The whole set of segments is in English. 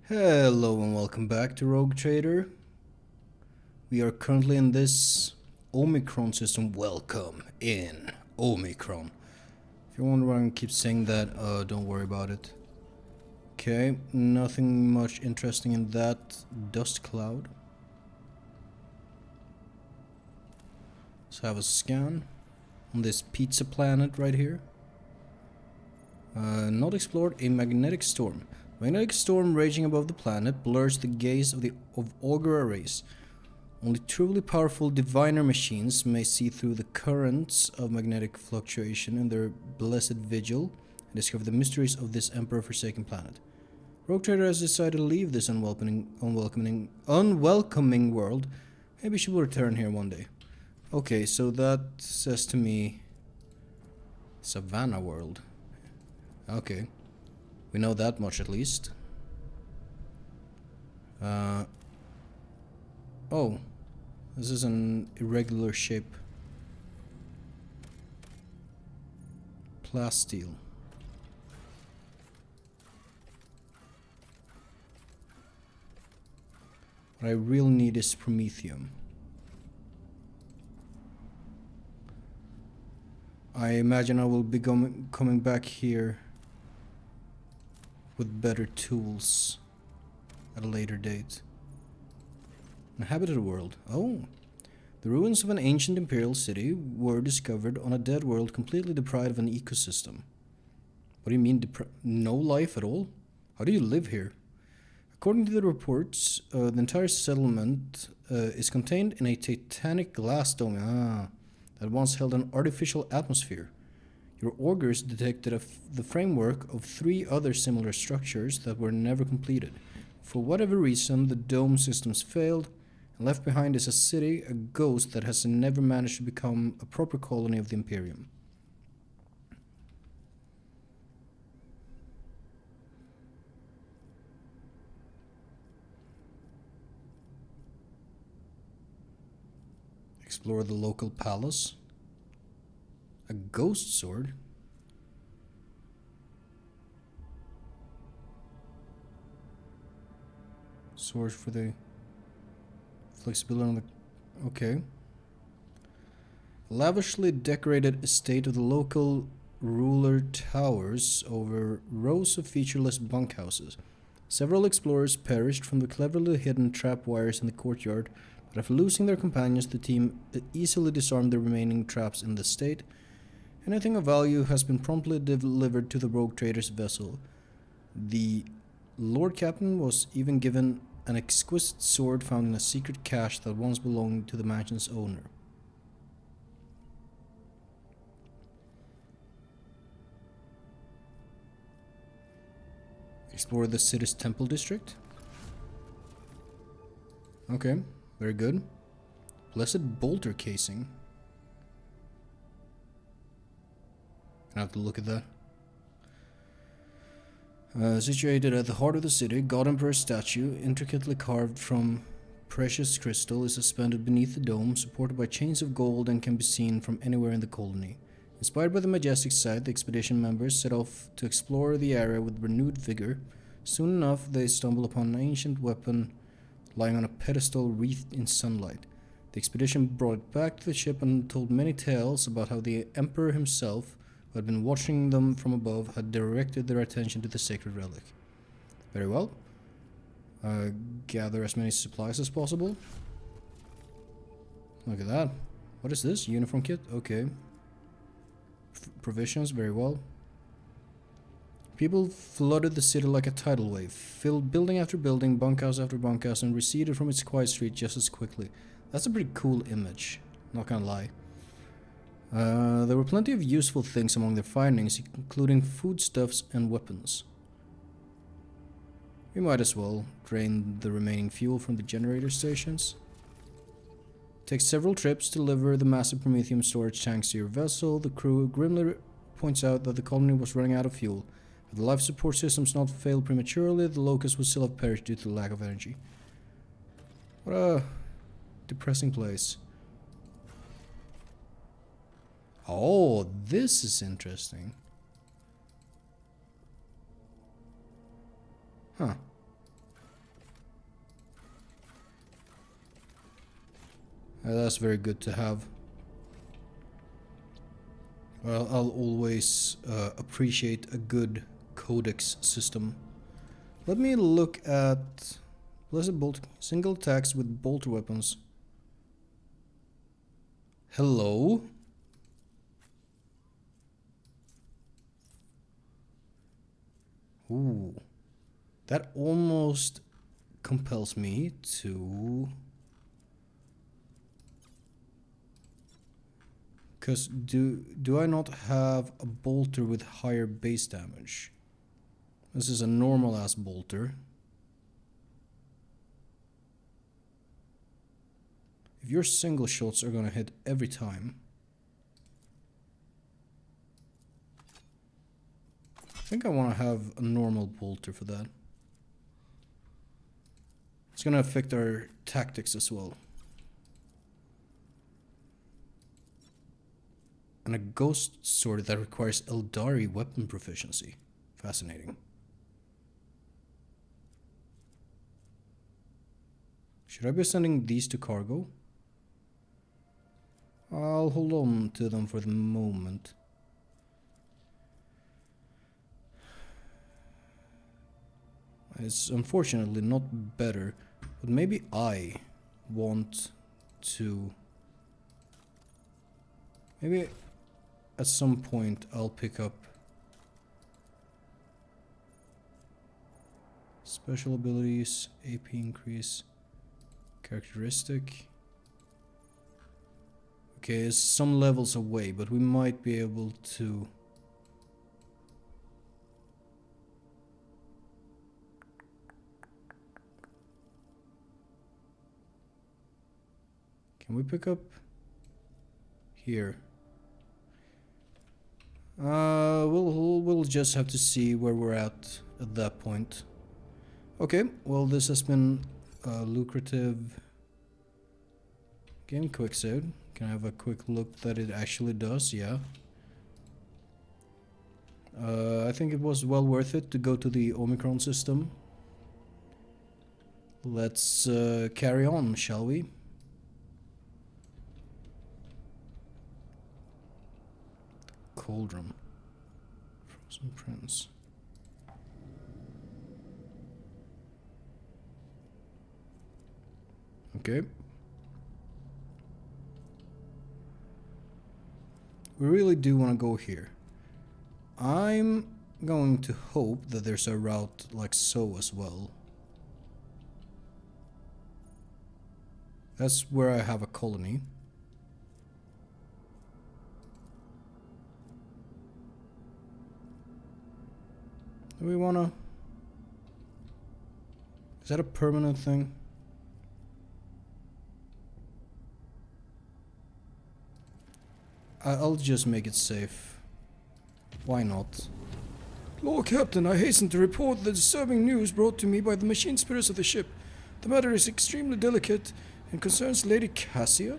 Hello and welcome back to Rogue Trader. We are currently in this Omicron system. Welcome in Omicron. If you're wondering why I keep saying that, don't worry about it. Okay, nothing much interesting in that dust cloud. Let's have a scan on this pizza planet right here. Not explored, a magnetic storm. Magnetic storm raging above the planet blurs the gaze of augur arrays. Only truly powerful diviner machines may see through the currents of magnetic fluctuation in their blessed vigil and discover the mysteries of this emperor-forsaken planet. Rogue Trader has decided to leave this unwelcoming world. Maybe she will return here one day. Okay, so that says to me Savannah world. Okay. We know that much at least. Oh. This is an irregular shape. Plasteel. What I really need is promethium. I imagine I will be coming back here with better tools at a later date. Inhabited world. Oh. The ruins of an ancient imperial city were discovered on a dead world completely deprived of an ecosystem. What do you mean no life at all? How do you live here? According to the reports, the entire settlement is contained in a titanic glass dome that once held an artificial atmosphere. Your augurs detected the framework of 3 other similar structures that were never completed. For whatever reason, the dome systems failed, and left behind is a city, a ghost that has never managed to become a proper colony of the Imperium. Explore the local palace. A ghost sword? Sword for the flexibility on the... Okay. Lavishly decorated estate of the local ruler towers over rows of featureless bunkhouses. Several explorers perished from the cleverly hidden trap wires in the courtyard, but after losing their companions, the team easily disarmed the remaining traps in the estate. Anything of value has been promptly delivered to the Rogue Trader's vessel. The Lord Captain was even given an exquisite sword found in a secret cache that once belonged to the mansion's owner. Explore the city's temple district. Okay, very good. Blessed bolter casing. I have to look at that. Situated at the heart of the city, God Emperor's statue, intricately carved from precious crystal, is suspended beneath the dome, supported by chains of gold, and can be seen from anywhere in the colony. Inspired by the majestic sight, the expedition members set off to explore the area with renewed vigor. Soon enough, they stumble upon an ancient weapon lying on a pedestal wreathed in sunlight. The expedition brought it back to the ship and told many tales about how the Emperor himself, who had been watching them from above, had directed their attention to the sacred relic. Very well. Gather as many supplies as possible. Look at that. What is this? Uniform kit? Okay. Provisions? Very well. People flooded the city like a tidal wave, filled building after building, bunkhouse after bunkhouse, and receded from its quiet street just as quickly. That's a pretty cool image, not gonna lie. There were plenty of useful things among their findings, including foodstuffs and weapons. We might as well drain the remaining fuel from the generator stations. Take several trips to deliver the massive promethium storage tanks to your vessel. The crew grimly points out that the colony was running out of fuel. Had the life support systems not failed prematurely, the locusts would still have perished due to the lack of energy. What a depressing place. Oh, this is interesting. Huh. That's very good to have. Well, I'll always appreciate a good codex system. Let me look at Blessed Bolt. Single attacks with bolter weapons. Hello? Ooh. That almost compels me to... Because do I not have a bolter with higher base damage? This is a normal ass bolter. If your single shots are gonna hit every time, I think I want to have a normal bolter for that. It's gonna affect our tactics as well. And a ghost sword that requires Eldari weapon proficiency. Fascinating. Should I be sending these to cargo? I'll hold on to them for the moment. It's unfortunately not better, but maybe I want to... Maybe at some point I'll pick up special abilities, AP increase, characteristic. Okay, it's some levels away, but we might be able to... Can we pick up here? We'll just have to see where we're at that point. Okay, well, this has been a lucrative game. Quick save. Can I have a quick look that it actually does? Yeah. I think it was well worth it to go to the Omicron system. Let's carry on, shall we? Cauldron. Frozen Prince. Okay. We really do want to go here. I'm going to hope that there's a route like so as well. That's where I have a colony. Do we wanna... Is that a permanent thing? I'll just make it safe. Why not? Lord Captain, I hasten to report the disturbing news brought to me by the machine spirits of the ship. The matter is extremely delicate and concerns Lady Cassia.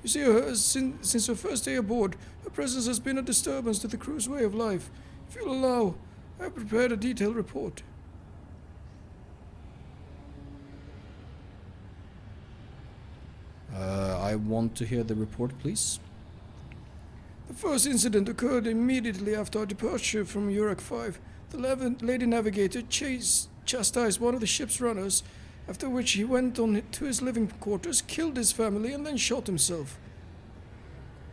You see, since her first day aboard, her presence has been a disturbance to the crew's way of life. If you'll allow, I have prepared a detailed report. I want to hear the report, please. The first incident occurred immediately after our departure from Urak 5. The Lady Navigator chastised one of the ship's runners, after which he went on to his living quarters, killed his family, and then shot himself.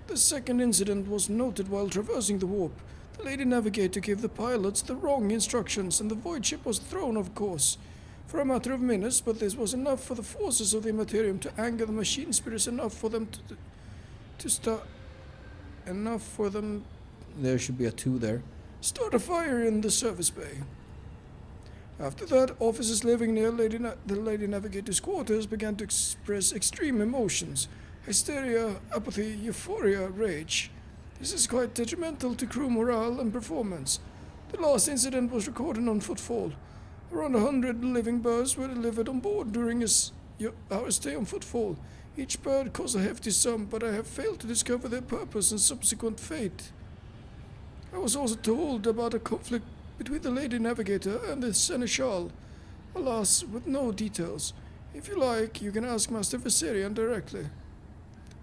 The second incident was noted while traversing the warp. The Lady Navigator gave the pilots the wrong instructions, and the void ship was thrown off course. For a matter of minutes, but this was enough for the forces of the Immaterium to anger the machine spirits enough for them to start... Enough for them... There should be a 2 there. Start a fire in the service bay. After that, officers living near the Lady Navigator's quarters began to express extreme emotions. Hysteria, apathy, euphoria, rage. This is quite detrimental to crew morale and performance. The last incident was recorded on Footfall. Around 100 living birds were delivered on board during our stay on Footfall. Each bird cost a hefty sum, but I have failed to discover their purpose and subsequent fate. I was also told about a conflict between the Lady Navigator and the Seneschal. Alas, with no details. If you like, you can ask Master Viserion directly.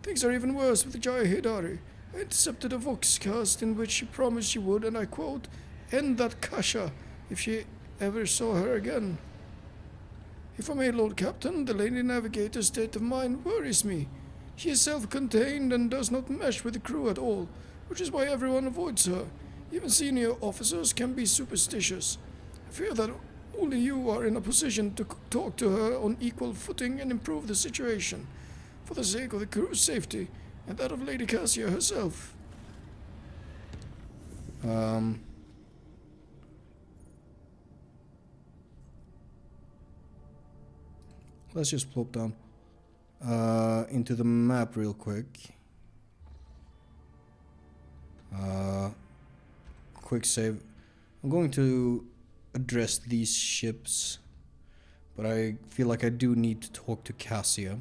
Things are even worse with Jaya Hidari. I intercepted a voxcast in which she promised she would, and I quote, end that Kasha if she ever saw her again. If I may, Lord Captain, the Lady Navigator's state of mind worries me. She is self-contained and does not mesh with the crew at all, which is why everyone avoids her. Even senior officers can be superstitious. I fear that only you are in a position to talk to her on equal footing and improve the situation, for the sake of the crew's safety and that of Lady Cassia herself. Let's just plop down into the map real quick. Quick save. I'm going to address these ships, but I feel like I do need to talk to Cassia.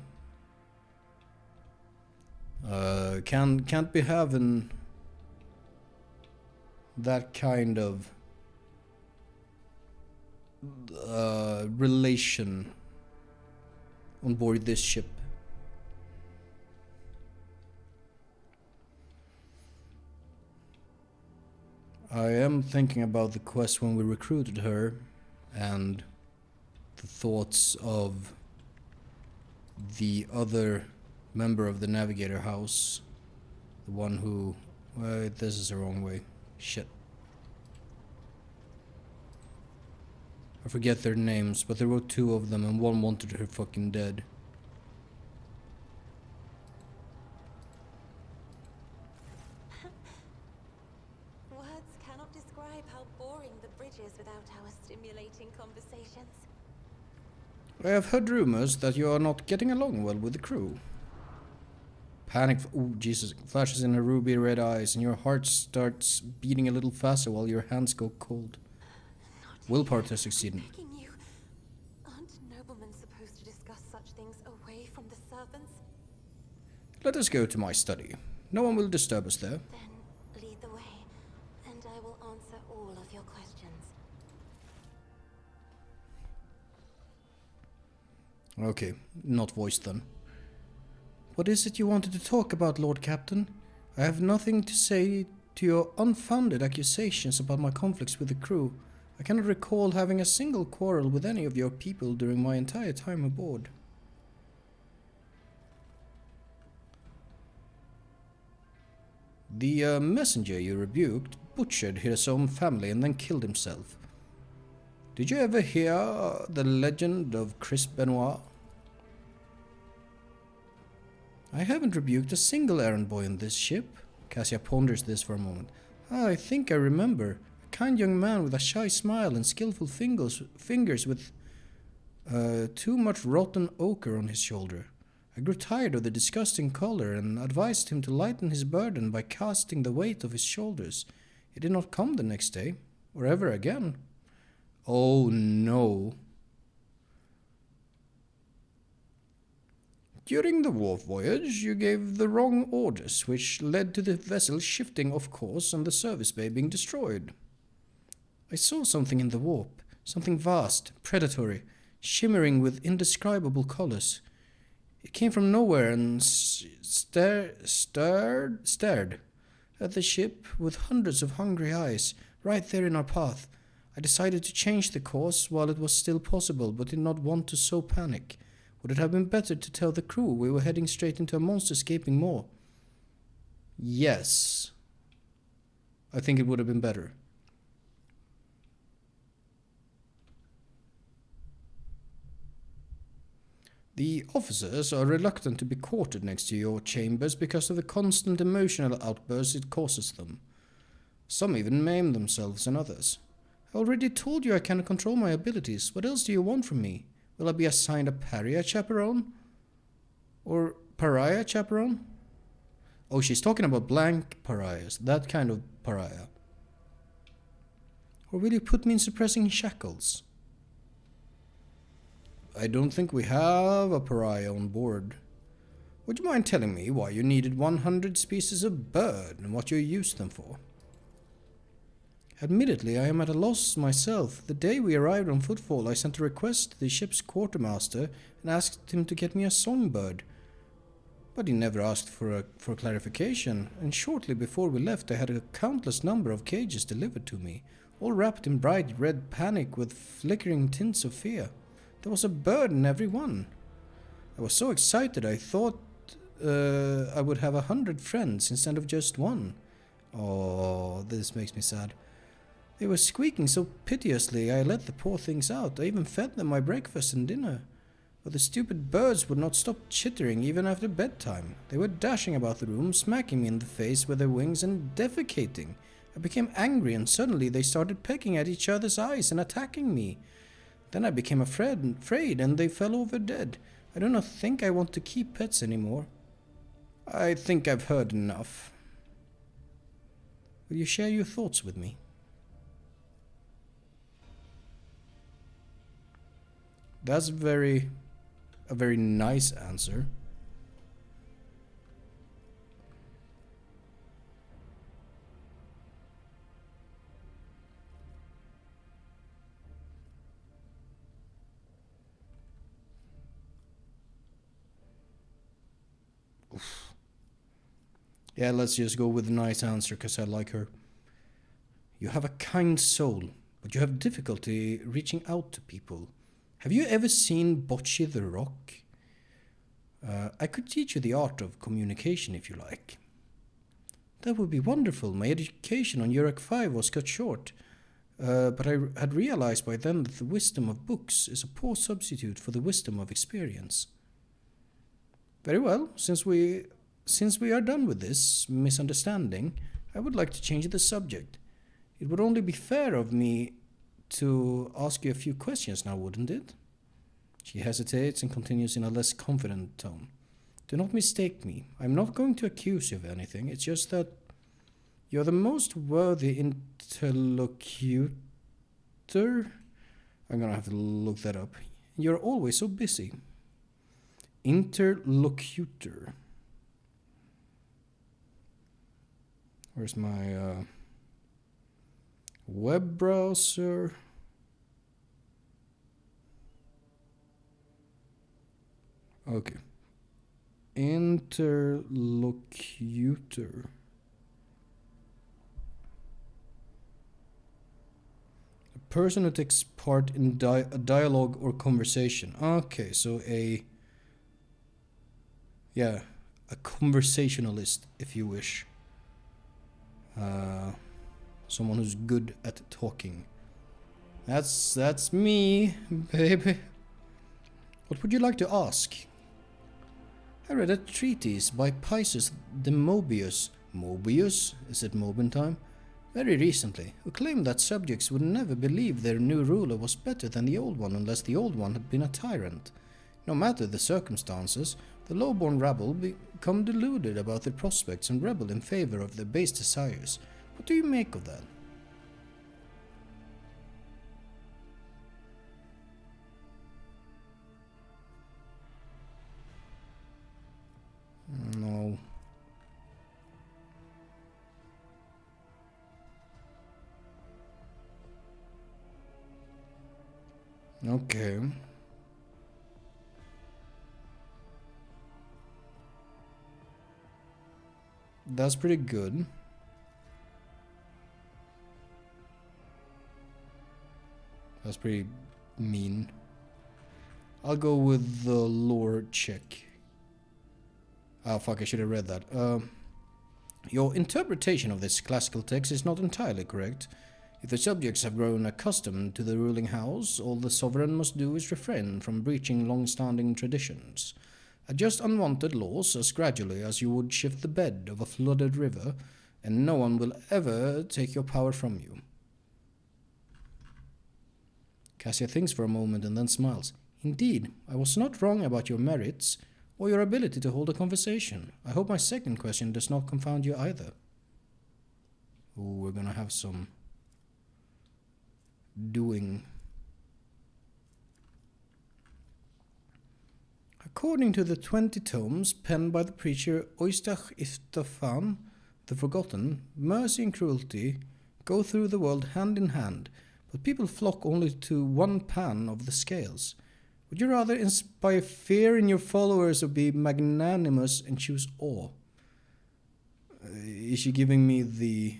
Can't be having that kind of relation on board this ship. I am thinking about the quest when we recruited her and the thoughts of the other member of the Navigator House. The one who... Wait, this is the wrong way. Shit. I forget their names, but there were two of them and one wanted her fucking dead. Words cannot describe how boring the bridge is without our stimulating conversations. I have heard rumors that you are not getting along well with the crew. Panic... Oh, Jesus. Flashes in her ruby red eyes and your heart starts beating a little faster while your hands go cold. Willpower test succeeded. Begging you. Aren't noblemen supposed to discuss such things away from the servants? Let us go to my study. No one will disturb us there. Then lead the way, and I will answer all of your questions. Okay, not voiced then. What is it you wanted to talk about, Lord Captain? I have nothing to say to your unfounded accusations about my conflicts with the crew. I cannot recall having a single quarrel with any of your people during my entire time aboard. The messenger you rebuked butchered his own family and then killed himself. Did you ever hear the legend of Chris Benoit? I haven't rebuked a single errand boy on this ship. Cassia ponders this for a moment. I think I remember. A kind young man with a shy smile and skillful fingers with too much rotten ochre on his shoulder. I grew tired of the disgusting color and advised him to lighten his burden by casting the weight of his shoulders. He did not come the next day, or ever again. Oh no. During the wharf voyage, you gave the wrong orders, which led to the vessel shifting off course and the service bay being destroyed. I saw something in the warp, something vast, predatory, shimmering with indescribable colors. It came from nowhere and stared at the ship with hundreds of hungry eyes, right there in our path. I decided to change the course while it was still possible, but did not want to sow panic. Would it have been better to tell the crew we were heading straight into a monster's gaping maw? Yes. I think it would have been better. The officers are reluctant to be quartered next to your chambers because of the constant emotional outbursts it causes them. Some even maim themselves and others. I already told you I cannot control my abilities. What else do you want from me? Will I be assigned a pariah chaperone? Or pariah chaperone? Oh, she's talking about blank pariahs. That kind of pariah. Or will you put me in suppressing shackles? I don't think we have a pariah on board. Would you mind telling me why you needed 100 species of bird and what you used them for? Admittedly, I am at a loss myself. The day we arrived on Footfall, I sent a request to the ship's quartermaster and asked him to get me a songbird. But he never asked for clarification, and shortly before we left I had a countless number of cages delivered to me, all wrapped in bright red panic with flickering tints of fear. There was a bird in every one. I was so excited I thought I would have 100 friends instead of just one. Oh, this makes me sad. They were squeaking so piteously I let the poor things out. I even fed them my breakfast and dinner. But the stupid birds would not stop chittering even after bedtime. They were dashing about the room, smacking me in the face with their wings and defecating. I became angry and suddenly they started pecking at each other's eyes and attacking me. Then I became afraid and they fell over dead. I do not think I want to keep pets anymore. I think I've heard enough. Will you share your thoughts with me? That's a very nice answer. Oof. Yeah, let's just go with a nice answer because I like her. You have a kind soul, but you have difficulty reaching out to people. Have you ever seen Bocce the Rock? I could teach you the art of communication if you like. That would be wonderful. My education on Uruk 5 was cut short, but I had realized by then that the wisdom of books is a poor substitute for the wisdom of experience. Very well, since we are done with this misunderstanding, I would like to change the subject. It would only be fair of me to ask you a few questions now, wouldn't it? She hesitates and continues in a less confident tone. Do not mistake me. I'm not going to accuse you of anything. It's just that you're the most worthy interlocutor. I'm gonna have to look that up. You're always so busy. Interlocutor. Where's my web browser? Okay. Interlocutor. A person who takes part in a dialogue or conversation. Okay, so a conversationalist, if you wish. Someone who's good at talking. That's me, baby. What would you like to ask? I read a treatise by Pisus de Mobius. Mobius? Is it Mobin time? Very recently, who claimed that subjects would never believe their new ruler was better than the old one unless the old one had been a tyrant. No matter the circumstances, the low-born rabble become deluded about their prospects and rebel in favor of their base desires. What do you make of that? No. Okay. That's pretty good. That's pretty mean. I'll go with the lore check. Oh fuck, I should have read that. Your interpretation of this classical text is not entirely correct. If the subjects have grown accustomed to the ruling house, all the sovereign must do is refrain from breaching long-standing traditions. Adjust unwanted laws as gradually as you would shift the bed of a flooded river, and no one will ever take your power from you. Cassia thinks for a moment and then smiles. Indeed, I was not wrong about your merits, or your ability to hold a conversation. I hope my second question does not confound you either. Oh, we're gonna have some doing. According to the 20 tomes penned by the preacher Oistach Istafan, the Forgotten, mercy and cruelty go through the world hand in hand, but people flock only to one pan of the scales. Would you rather inspire fear in your followers or be magnanimous and choose awe? Is she giving me the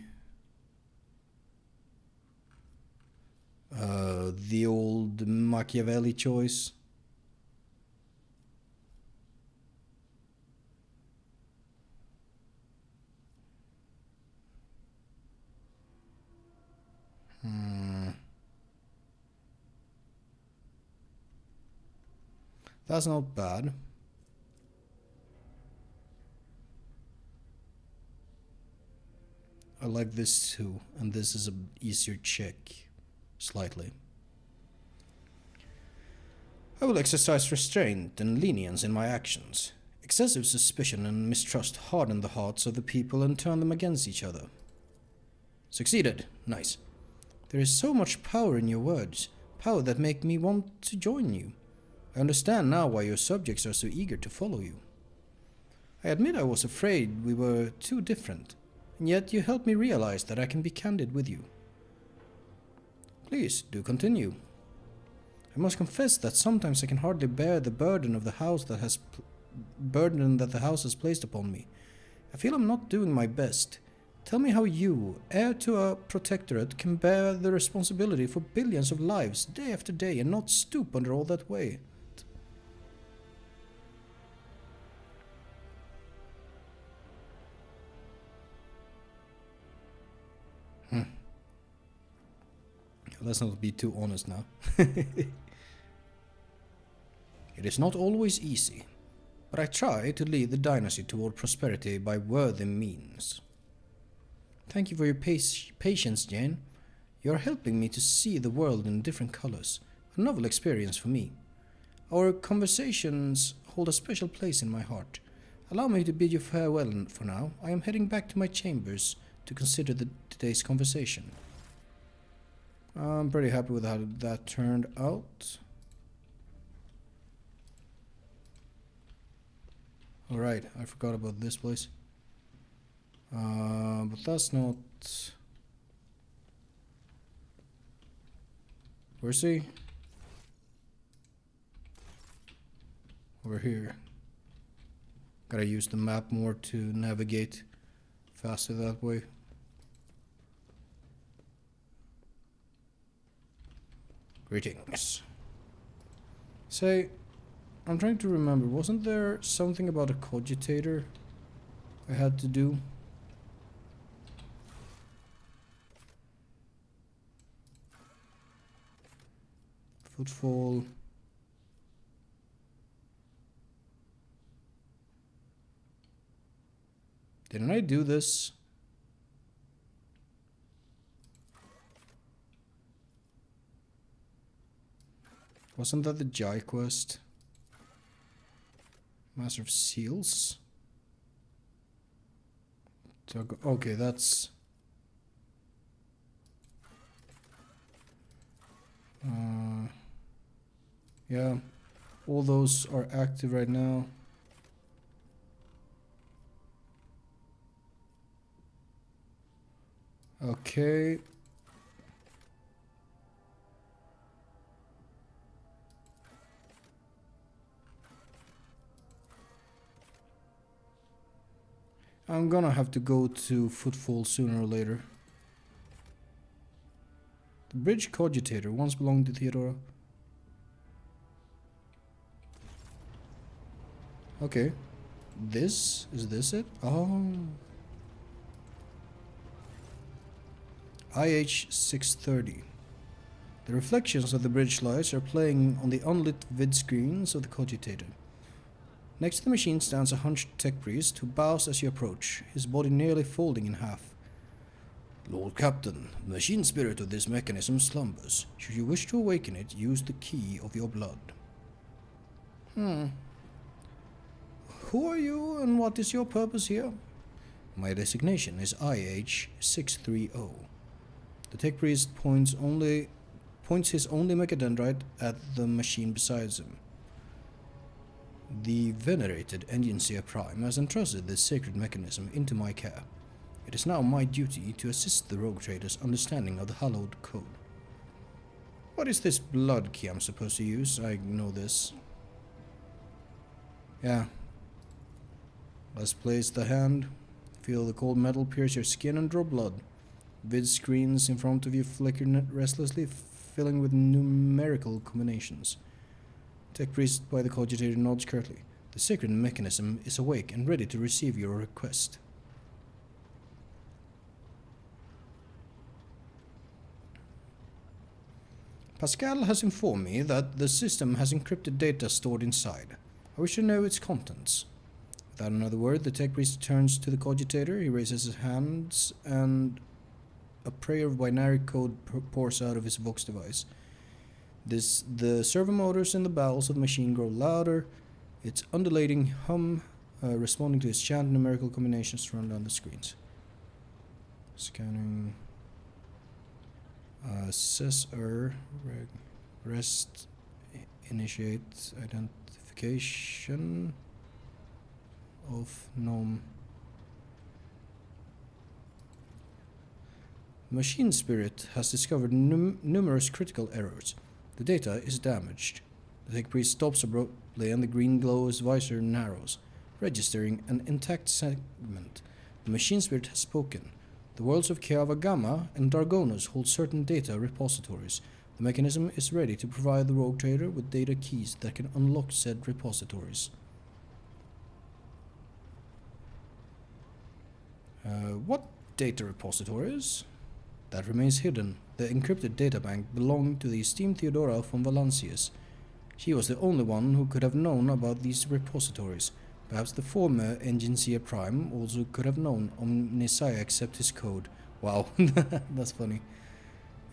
old Machiavelli choice? That's not bad. I like this too, and this is an easier check, slightly. I will exercise restraint and lenience in my actions. Excessive suspicion and mistrust harden the hearts of the people and turn them against each other. Succeeded. Nice. There is so much power in your words, power that make me want to join you. I understand now why your subjects are so eager to follow you. I admit I was afraid we were too different, and yet you helped me realize that I can be candid with you. Please, do continue. I must confess that sometimes I can hardly bear the burden of the house that the house has placed upon me. I feel I'm not doing my best. Tell me how you, heir to a protectorate, can bear the responsibility for billions of lives day after day and not stoop under all that weight. Let's not be too honest now. It is not always easy, but I try to lead the dynasty toward prosperity by worthy means. Thank you for your patience, Jane. You are helping me to see the world in different colors, a novel experience for me. Our conversations hold a special place in my heart. Allow me to bid you farewell for now. I am heading back to my chambers to consider today's conversation. I'm pretty happy with how that turned out. Alright, I forgot about this place. But that's not... Where's he? Over here. Gotta use the map more to navigate faster that way. Greetings. Say, I'm trying to remember, wasn't there something about a cogitator I had to do? Footfall. Didn't I do this? Wasn't that the Jai quest? Master of Seals? Okay, that's... yeah, all those are active right now. Okay. I'm gonna have to go to Footfall sooner or later. The bridge cogitator once belonged to Theodora. Okay. Is this it? Oh. IH 630. The reflections of the bridge lights are playing on the unlit vid screens of the cogitator. Next to the machine stands a hunched tech priest who bows as you approach, his body nearly folding in half. Lord Captain, the machine spirit of this mechanism slumbers. Should you wish to awaken it, use the key of your blood. Who are you and what is your purpose here? My designation is IH 630. The tech priest points his only mechadendrite at the machine beside him. The venerated Engineer Prime has entrusted this sacred mechanism into my care. It is now my duty to assist the rogue trader's understanding of the hallowed code. What is this blood key I'm supposed to use? I know this. Yeah. Let's place the hand. Feel the cold metal pierce your skin and draw blood. Vid screens in front of you flicker restlessly, filling with numerical combinations. Tech priest by the cogitator nods curtly. The sacred mechanism is awake and ready to receive your request. Pascal has informed me that the system has encrypted data stored inside. I wish to know its contents. Without another word, the tech priest turns to the cogitator. He raises his hands and a prayer of binary code pours out of his Vox device. The servo motors in the bowels of the machine grow louder, its undulating hum responding to its chant. Numerical combinations run down the screens. Scanning. Assessor. Rest. Initiate identification of gnome. Machine Spirit has discovered numerous critical errors. The data is damaged. The tech priest stops abruptly and the green glow's visor narrows, registering an intact segment. The Machine Spirit has spoken. The worlds of Kiava Gamma and Dargonus hold certain data repositories. The mechanism is ready to provide the rogue trader with data keys that can unlock said repositories. What data repositories? That remains hidden. The encrypted databank belonged to the esteemed Theodora von Valancius. She was the only one who could have known about these repositories. Perhaps the former Engineer Prime also could have known Omnissiah except his code. Wow, that's funny.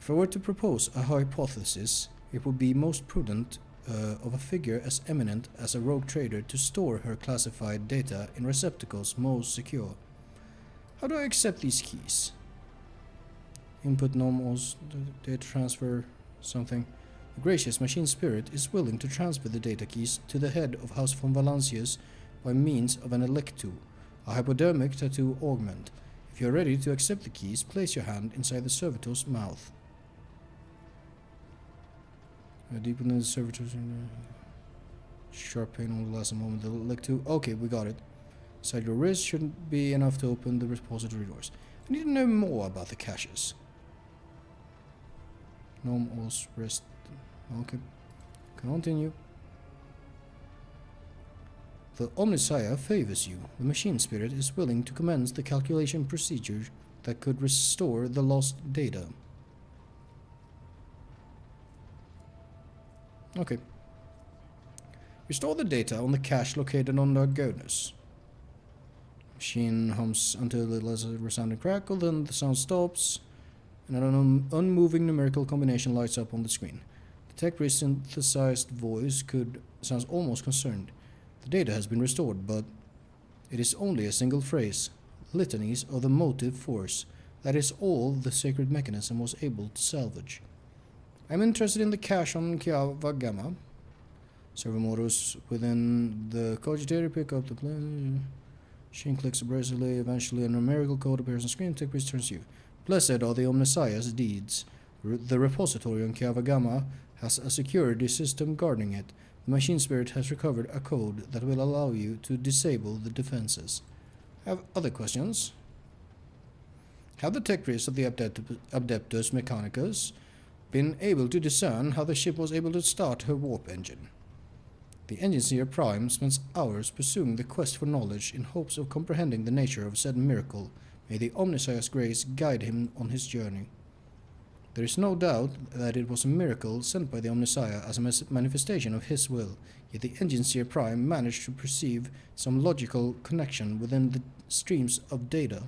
If I were to propose a hypothesis, it would be most prudent of a figure as eminent as a rogue trader to store her classified data in receptacles most secure. How do I accept these keys? Input normals, data transfer, something. The gracious machine spirit is willing to transfer the data keys to the head of House von Valancius by means of an electu, a hypodermic tattoo augment. If you are ready to accept the keys, place your hand inside the servitor's mouth. Deep within the servitor's sharp pain on the last moment. The electu. Okay, we got it. Inside your wrist shouldn't be enough to open the repository doors. I need to know more about the caches. Gnome All's wrist. Okay. Continue. The Omnissiah favors you. The machine spirit is willing to commence the calculation procedure that could restore the lost data. Okay. Restore the data on the cache located on the Dargonus. Machine hums until it lets a resounding crackle, then the sound stops, and an unmoving numerical combination lights up on the screen. The tech-based synthesized voice sounds almost concerned. The data has been restored, but it is only a single phrase. Litanies of the motive force. That is all the sacred mechanism was able to salvage. I'm interested in the cache on Kiava Gamma. Servo motors within the cogitator pick up the plan. Machine clicks abrasively. Eventually, a numerical code appears on screen. Tech priest turns to you. Blessed are the Omnissiah's deeds. The repository on Kiava Gamma has a security system guarding it. The machine spirit has recovered a code that will allow you to disable the defenses. Have other questions? Have the tech priests of the Adeptus Mechanicus been able to discern how the ship was able to start her warp engine? The Engineer Prime spends hours pursuing the quest for knowledge in hopes of comprehending the nature of said miracle. May the Omnissiah's grace guide him on his journey. There is no doubt that it was a miracle sent by the Omnissiah as a manifestation of his will, yet the Engineer Prime managed to perceive some logical connection within the streams of data.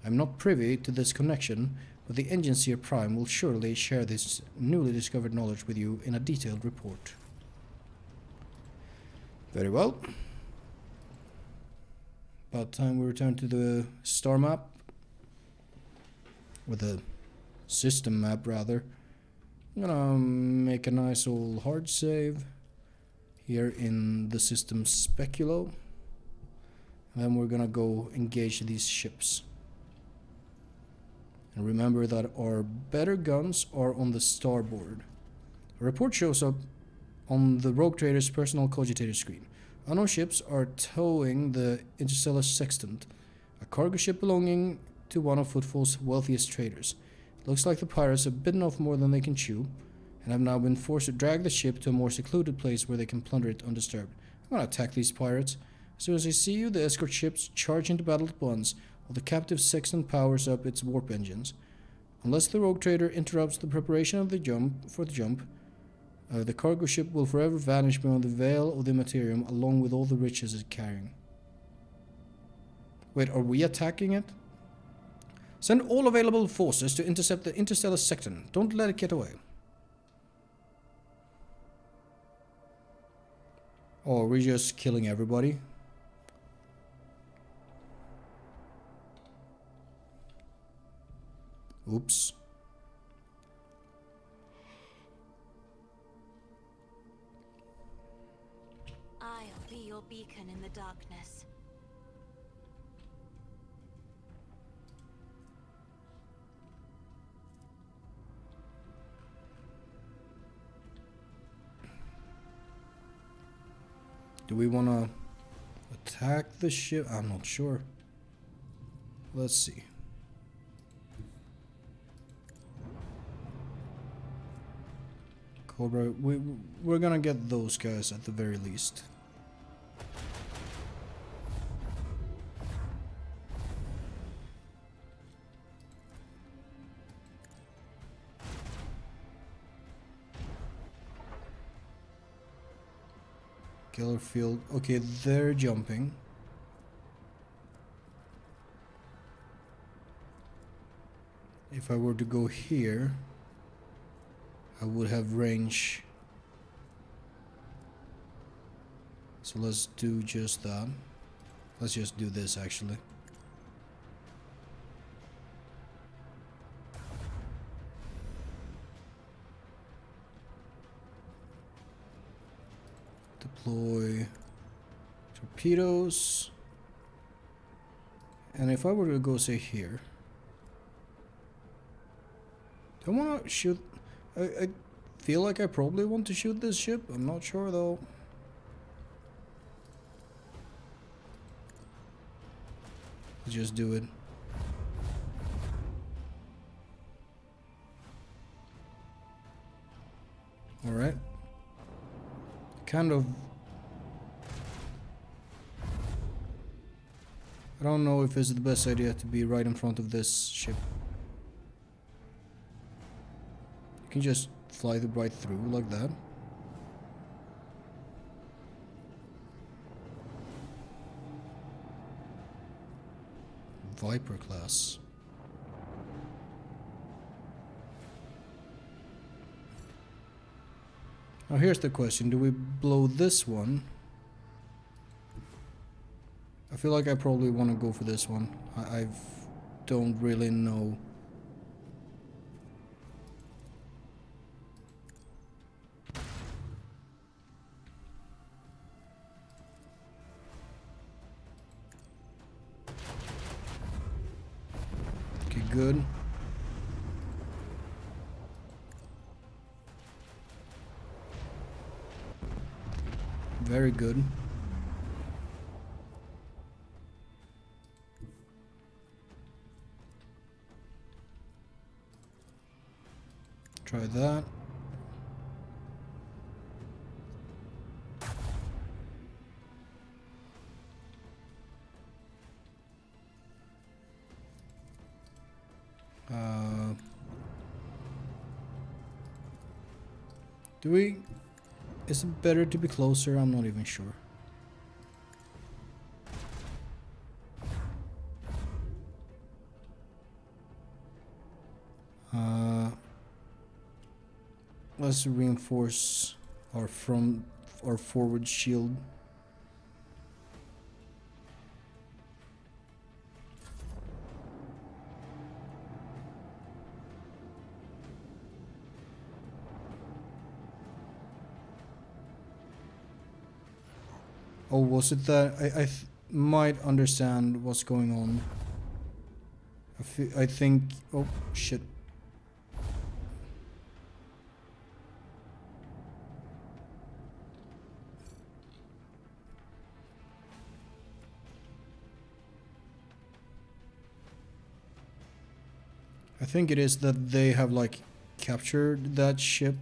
I am not privy to this connection, but the Engineer Prime will surely share this newly discovered knowledge with you in a detailed report. Very well. About time we return to the star map. Or the system map, rather. I'm gonna make a nice old hard save here in the system Speculo. And then we're gonna go engage these ships. And remember that our better guns are on the starboard. A report shows up on the rogue trader's personal cogitator screen. Unknown ships are towing the Interstellar Sextant, a cargo ship belonging to one of Footfall's wealthiest traders. It looks like the pirates have bitten off more than they can chew, and have now been forced to drag the ship to a more secluded place where they can plunder it undisturbed. I'm gonna attack these pirates. As soon as I see you, the escort ships charge into battle at once, while the captive Sextant powers up its warp engines. Unless the rogue trader interrupts the preparation of the jump, the cargo ship will forever vanish beyond the veil of the Materium, along with all the riches it's carrying. Wait, are we attacking it? Send all available forces to intercept the Interstellar Sextant. Don't let it get away. Or are we just killing everybody? Oops. I'll be your beacon in the darkness. Do we want to attack the ship? I'm not sure. Let's see. Cobra, we're gonna get those guys at the very least. Killer field. Okay, they're jumping. If I were to go here, I would have range. So let's do just that. Let's just do this actually. Deploy torpedoes. And if I were to go say here, do I want to shoot? I feel like I probably want to shoot this ship. I'm not sure though. Let's just do it. Alright. Kind of. I don't know if it's the best idea to be right in front of this ship. You can just fly right through like that. Viper class. Now here's the question, do we blow this one? I feel like I probably want to go for this one. I don't really know. Okay, good. Very good. Try that. Do we... Is it better to be closer? I'm not even sure. Let's reinforce our forward shield. Oh, was it that? I might understand what's going on. I think... Oh, shit. I think it is that they have like captured that ship.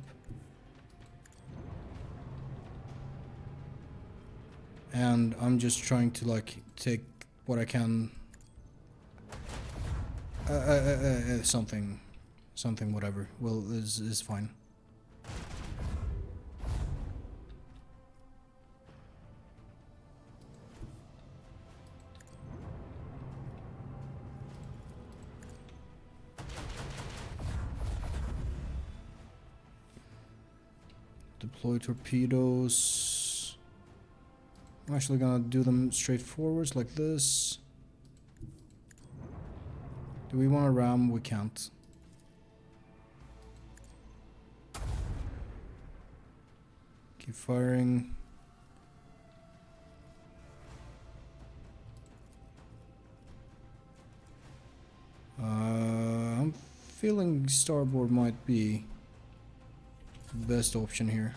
And I'm just trying to like take what I can. Something whatever. Well, is fine. Deploy torpedoes. I'm actually gonna do them straight forwards like this. Do we want to ram? We can't. Keep firing. I'm feeling starboard might be the best option here.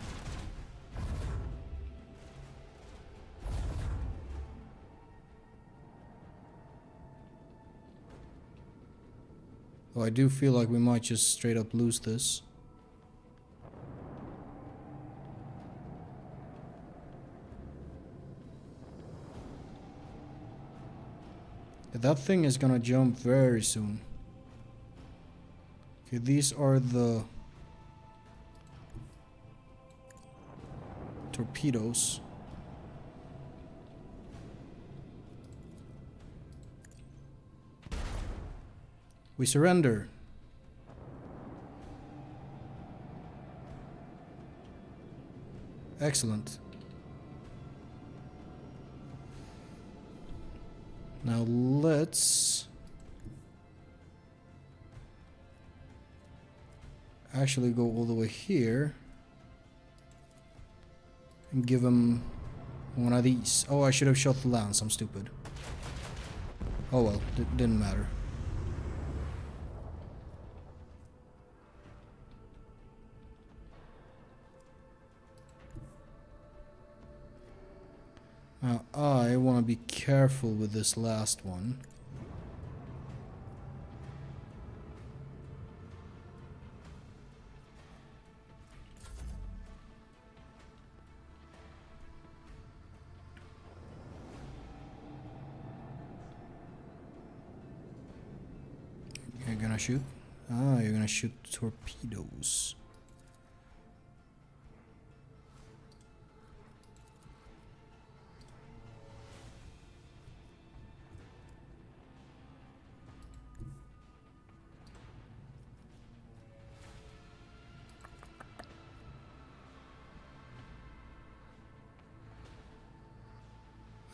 Though I do feel like we might just straight up lose this. That thing is gonna jump very soon. Okay, these are the torpedoes. We surrender. Excellent. Now let's actually go all the way here and give him one of these. Oh, I should have shot the lance. I'm stupid. Oh well, didn't matter. Now I want to be careful with this last one. You're gonna shoot? Ah, you're gonna shoot torpedoes.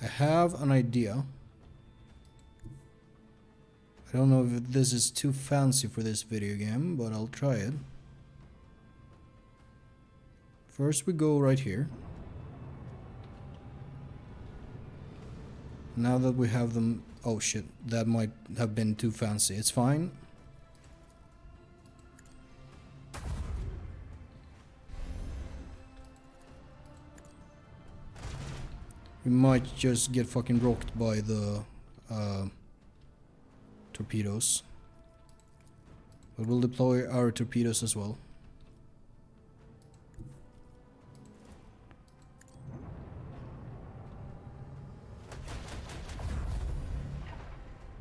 I have an idea. I don't know if this is too fancy for this video game, but I'll try it. First we go right here. Now that we have them... Oh shit, that might have been too fancy. It's fine. We might just get fucking rocked by the torpedoes. But we'll deploy our torpedoes as well.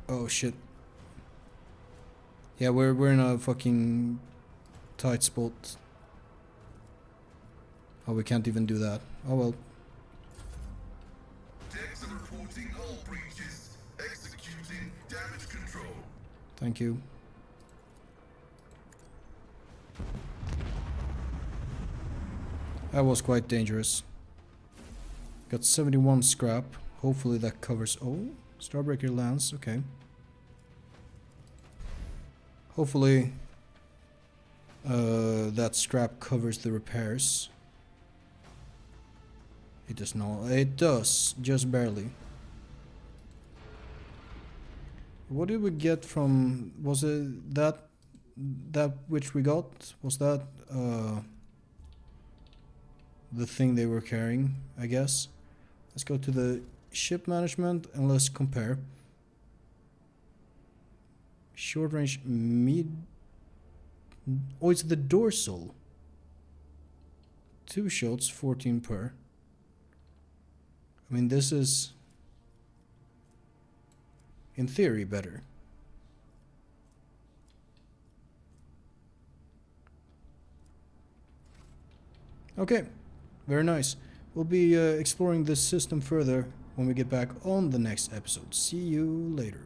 Oh shit. Yeah, we're in a fucking tight spot. Oh, we can't even do that. Oh well. Reporting all breaches. Executing damage control. Thank you. That was quite dangerous. Got 71 scrap. Hopefully that covers... Oh, Starbreaker lands. Okay. Hopefully that scrap covers the repairs. It does not. It does, just barely. What did we get from... Was it that which we got? Was that the thing they were carrying, I guess? Let's go to the ship management and let's compare. Short range mid... Oh, it's the dorsal. 2 shots, 14 per. I mean, this is, in theory, better. Okay, very nice. We'll be exploring this system further when we get back on the next episode. See you later.